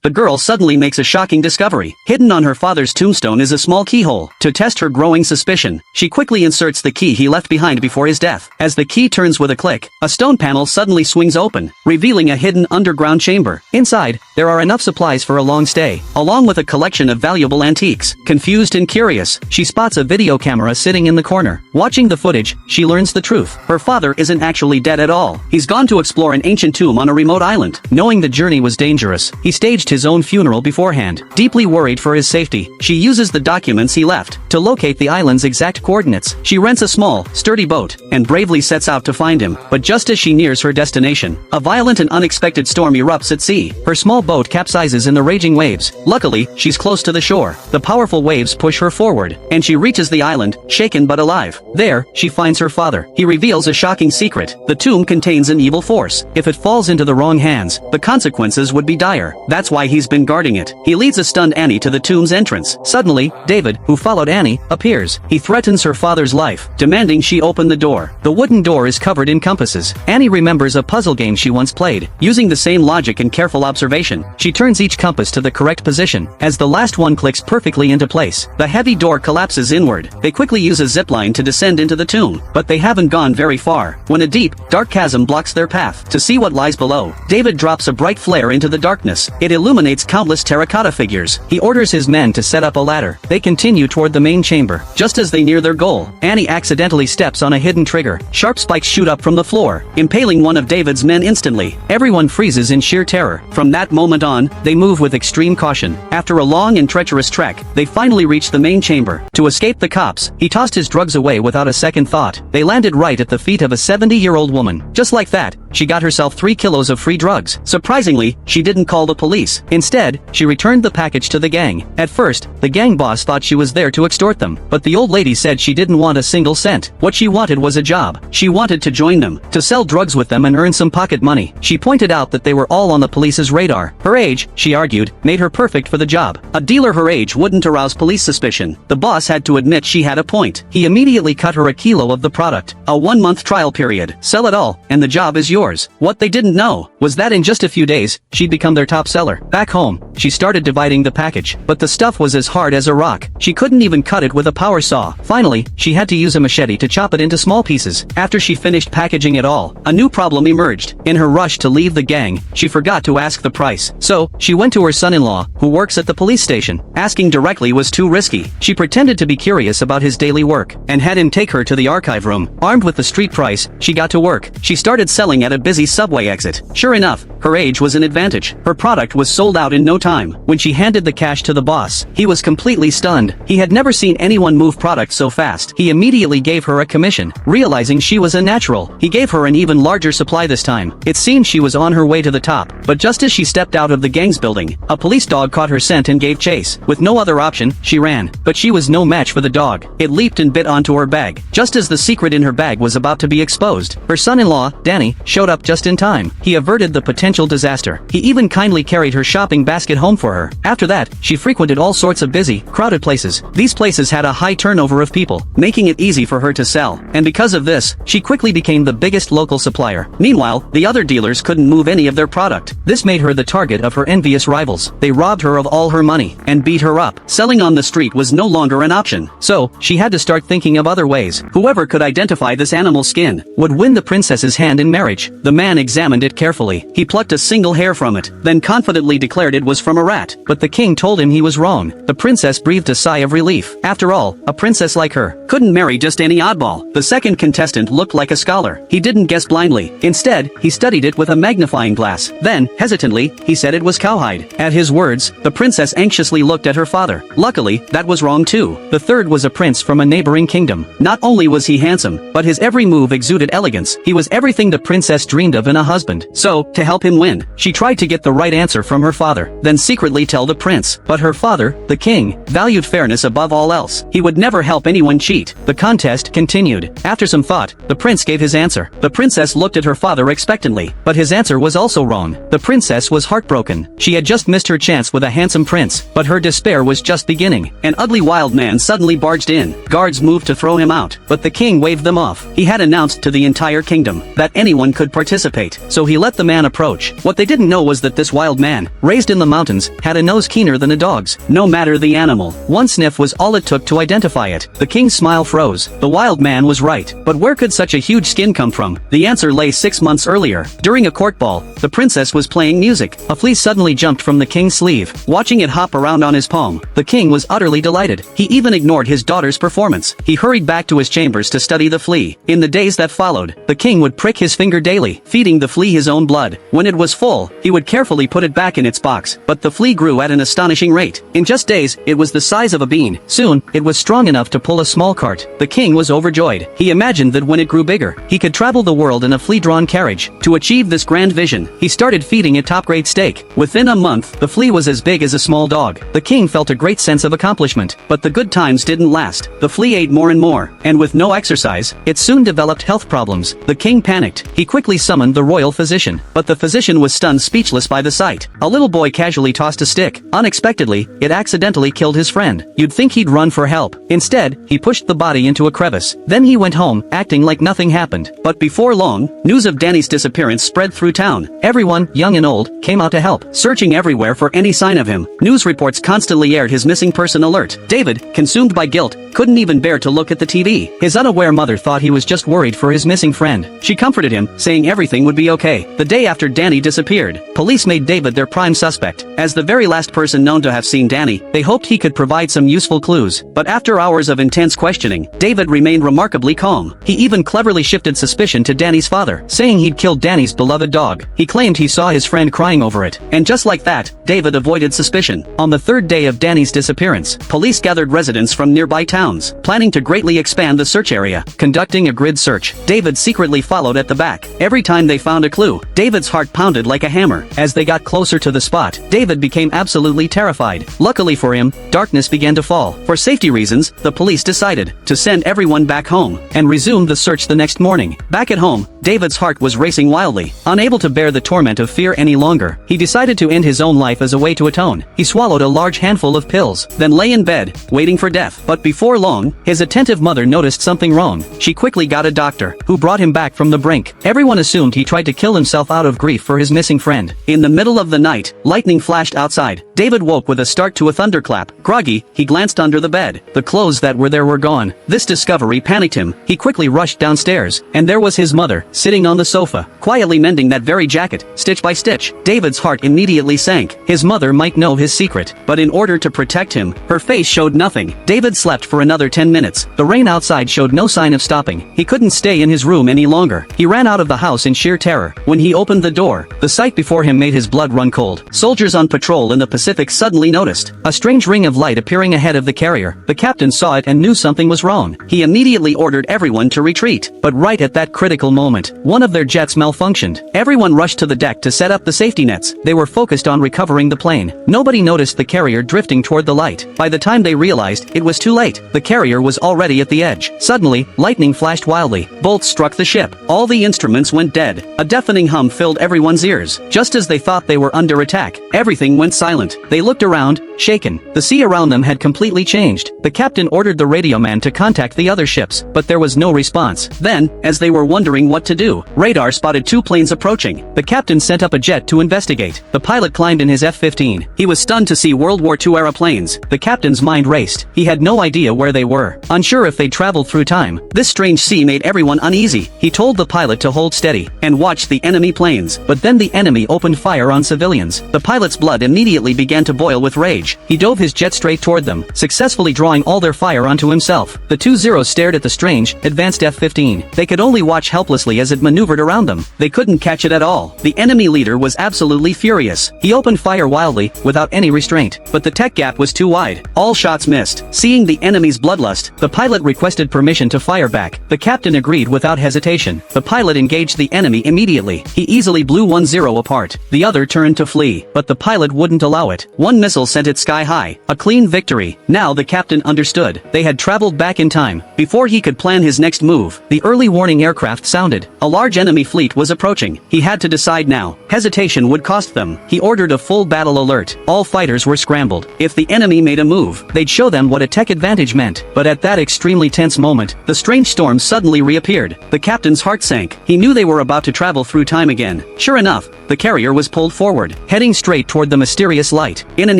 the girl suddenly makes a shocking discovery. Hidden on her father's tombstone is a small keyhole. To test her growing suspicion, she quickly inserts the key he left behind before his death. As the key turns with a click, a stone panel suddenly swings open, revealing a hidden underground chamber. Inside, there are enough supplies for a long stay, along with a collection of valuable antiques. Confused and curious, she spots a video camera sitting in the corner. Watching the footage, she learns the truth. Her father isn't actually dead at all. He's gone to explore an ancient tomb on a remote island. Knowing the journey was dangerous, he staged his own funeral beforehand. Deeply worried for his safety, she uses the documents he left to locate the island's exact coordinates. She rents a small, sturdy boat and bravely sets out to find him. But just as she nears her destination, a violent and unexpected storm erupts at sea. Her small boat capsizes in the raging waves. Luckily, she's close to the shore. The powerful waves push her forward, and she reaches the island, shaken but alive. There, she finds her father. He reveals a shocking secret. The tomb contains an evil force. If it falls into the wrong hands, the consequences would be dire. That's why he's been guarding it. He leads a stunned Annie to the tomb's entrance. Suddenly, David, who followed Annie, appears. He threatens her father's life, demanding she open the door. The wooden door is covered in compasses. Annie remembers a puzzle game she once played. Using the same logic and careful observation, she turns each compass to the correct position. As the last one clicks perfectly into place, the heavy door collapses inward. They quickly use a zipline to descend into the tomb, but they haven't gone very far when a deep, dark chasm blocks their path. To see what lies below, David drops a bright flare into the darkness. It illuminates countless terracotta figures. He orders his men to set up a ladder. They continue toward the main chamber. Just as they near their goal, Annie accidentally steps on a hidden trigger. Sharp spikes shoot up from the floor, impaling one of David's men instantly. Everyone freezes in sheer terror. From that moment on, they move with extreme caution. After a long and treacherous trek, they finally reach the main chamber. To escape the cops, he tossed his drugs away without a second thought. They landed right at the feet of a 70-year-old woman. Just like that, she got herself 3 kilos of free drugs. Surprisingly, she didn't call the police. Instead, she returned the package to the gang. At first, the gang boss thought she was there to extort them, but the old lady said she didn't want a single cent. What she wanted was a job. She wanted to join them, to sell drugs with them and earn some pocket money. She pointed out that they were all on the police's radar. Her age, she argued, made her perfect for the job. A dealer her age wouldn't arouse police suspicion. The boss had to admit she had a point. He immediately cut her a kilo of the product. A 1-month trial period. Sell it all, and the job is yours. What they didn't know was that in just a few days, she'd become their top seller. Back home, she started dividing the package, but the stuff was as hard as a rock. She couldn't even cut it with a power saw. Finally, she had to use a machete to chop it into small pieces. After she finished packaging it all, a new problem emerged. In her rush to leave the gang, she forgot to ask the price. So, she went to her son-in-law, who works at the police station. Asking directly was too risky. She pretended to be curious about his daily work, and had him take her to the archive room. Armed with the street price, she got to work. She started selling at a busy subway exit. Sure enough, her age was an advantage. Her product was sold out in no time. When she handed the cash to the boss, he was completely stunned. He had never seen anyone move product so fast. He immediately gave her a commission. Realizing she was a natural, he gave her an even larger supply this time. It seemed she was on her way to the top, but just as she stepped out of the gang's building, a police dog caught her scent and gave chase. With no other option, she ran. But she was no match for the dog. It leaped and bit onto her bag. Just as the secret in her bag was about to be exposed, her son-in-law, Danny, showed up just in time. He averted the potential disaster. He even kindly carried her shopping basket home for her. After that, she frequented all sorts of busy, crowded places. These places had a high turnover of people, making it easy for her to sell. And because of this, she quickly became the biggest local supplier. Meanwhile, the other dealers couldn't move any of their product. This made her the target of her envious rivals. They robbed her of all her money, and beat her up. Selling on the street was no longer an option. So, she had to start thinking of other ways. Whoever could identify this animal skin would win the princess's hand in marriage. The man examined it carefully. He plucked a single hair from it, then confidently declared it was from a rat. But the king told him he was wrong. The princess breathed a sigh of relief. After all, a princess like her couldn't marry just any oddball. The second contestant looked like a scholar. He didn't guess blindly. Instead, he studied it with a magnifying glass. Then, hesitantly, he said it was cowhide. At his words, the princess anxiously looked at her father. Luckily, that was wrong too. The third was a prince from a neighboring kingdom. Not only was he handsome, but his every move exuded elegance. He was everything the princess dreamed of in a husband. So, to help him win, she tried to get the right answer from her father, then secretly tell the prince. But her father, the king, valued fairness above all else. He would never help anyone cheat. The contest continued. After some thought, the prince gave his answer. The princess looked at her father expectantly, but his answer was also wrong. The princess was heartbroken. She had just missed her chance with a handsome prince, but her despair was just beginning. An ugly wild man suddenly barged in. Guards moved to throw him out, but the king waved them off. He had announced to the entire kingdom that anyone could participate, so he let the man approach. What they didn't know was that this wild man, raised in the mountains, had a nose keener than a dog's. No matter the animal, one sniff was all it took to identify it. The king's smile froze. The wild man was right. But where could such a huge skin come from? The answer lay 6 months earlier. During a court ball, the princess was playing music. A flea suddenly jumped from the king's sleeve. Watching it hop around on his palm, the king was utterly delighted. He even ignored his daughter's performance. He hurried back to his chambers to study the flea. In the days that followed, the king would prick his finger daily, feeding the flea his own blood. When it was full, he would carefully put it back in its box. But the flea grew at an astonishing rate. In just days, it was the size of a bean. Soon, it was strong enough to pull a small cart. The king was overjoyed. He imagined that when it grew bigger, he could travel the world in a flea-drawn carriage. To achieve this grand vision, he started feeding it top-grade steak. Within a month, the flea was as big as a small dog. The king felt a great sense of accomplishment. But the good times didn't last. The flea ate more and more, and with no exercise, it soon developed health problems. The king panicked. He quickly summoned the royal physician. But the physician was stunned speechless by the sight. A little boy casually tossed a stick. Unexpectedly, it accidentally killed his friend. You'd think he'd run for help. Instead, he pushed the body into a crevice. Then he went home, acting like nothing happened. But before long, news of Danny's disappearance spread through town. Everyone, young and old, came out to help, searching everywhere for any sign of him. News reports constantly aired his missing person alert. David, consumed by guilt, couldn't even bear to look at the TV. His unaware mother thought he was just worried for his missing friend. She comforted him, saying everything would be okay. The day after Danny disappeared, police made David their prime suspect. As the very last person known to have seen Danny, they hoped he could provide some useful clues. But after hours of intense questioning, David remained remarkably calm. He even cleverly shifted suspicion to Danny's father, saying he'd killed Danny's beloved dog. He claimed he saw his friend crying over it. And just like that, David avoided suspicion. On the third day of Danny's disappearance, police gathered residents from nearby towns, planning to greatly expand the search area. Conducting a grid search, David secretly followed at the back. Every time they found a clue, David's heart pounded like a hammer. As they got closer to the spot, David became absolutely terrified. Luckily for him, darkness began to fall. For safety reasons, the police decided to send everyone back home and resume the search the next morning. Back at home, David's heart was racing wildly. Unable to bear the torment of fear any longer, he decided to end his own life as a way to atone. He swallowed a large handful of pills, then lay in bed, waiting for death. But before long, his attentive mother noticed something wrong. She quickly got a doctor, who brought him back from the brink. Everyone assumed he tried to kill himself out of grief for his missing friend. In the middle of the night, lightning flashed outside. David woke with a start to a thunderclap. Groggy, he glanced under the bed. The clothes that were there were gone. This discovery panicked him. He quickly rushed downstairs, and there was his mother, sitting on the sofa, quietly mending that very jacket, stitch by stitch. David's heart immediately sank. His mother might know his secret, but in order to protect him, her face showed nothing. David slept for another 10 minutes. The rain outside showed no sign of stopping. He couldn't stay in his room any longer. He ran out of the house in sheer terror. When he opened the door, the sight before him made his blood run cold. Soldiers on patrol in the Pacific suddenly noticed a strange ring of light appearing ahead of the carrier. The captain saw it and knew something was wrong. He immediately ordered everyone to retreat. But right at that critical moment, one of their jets malfunctioned. Everyone rushed to the deck to set up the safety nets. They were focused on recovering the plane. Nobody noticed the carrier drifting toward the light. By the time they realized, it was too late. The carrier was already at the edge. Suddenly, lightning flashed wildly. Bolts struck the ship. All the instruments went dead. A deafening hum filled everyone's ears. Just as they thought they were under attack, everything went silent. They looked around, shaken. The sea around them had completely changed. The captain ordered the radio man to contact the other ships, but there was no response. Then, as they were wondering what to do, radar spotted two planes approaching. The captain sent up a jet to investigate. The pilot climbed in his F-15. He was stunned to see World War II-era planes. The captain's mind raced. He had no idea where they were, unsure if they traveled through time. This strange sea made everyone uneasy. He told the pilot to hold steady and watch the enemy planes. But then the enemy opened fire on civilians. The pilot's blood immediately began to boil with rage. He dove his jet straight toward them, successfully drawing all their fire onto himself. The two Zeros stared at the strange, advanced F-15. They could only watch helplessly as it maneuvered around them. They couldn't catch it at all. The enemy leader was absolutely furious. He opened fire wildly, without any restraint. But the tech gap was too wide. All shots missed. Seeing the enemy's bloodlust, the pilot requested permission to fire back. The captain agreed without hesitation. The pilot engaged the enemy immediately. He easily blew one Zero apart. The other turned to flee, but the pilot wouldn't allow it. One missile sent it sky high. A clean victory. Now the captain understood. They had traveled back in time. Before he could plan his next move, the early warning aircraft sounded. A large enemy fleet was approaching. He had to decide now. Hesitation would cost them. He ordered a full battle alert. All fighters were scrambled. If the enemy made a move, they'd show them what a tech advantage meant. But at that extremely tense moment, the strange storm suddenly reappeared. The captain's heart sank. He knew they were about to travel through time again. Sure enough, the carrier was pulled forward, heading straight toward toward the mysterious light. In an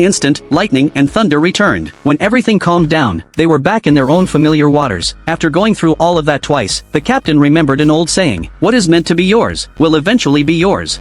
instant, lightning and thunder returned. When everything calmed down, they were back in their own familiar waters. After going through all of that twice, the captain remembered an old saying, "What is meant to be yours, will eventually be yours."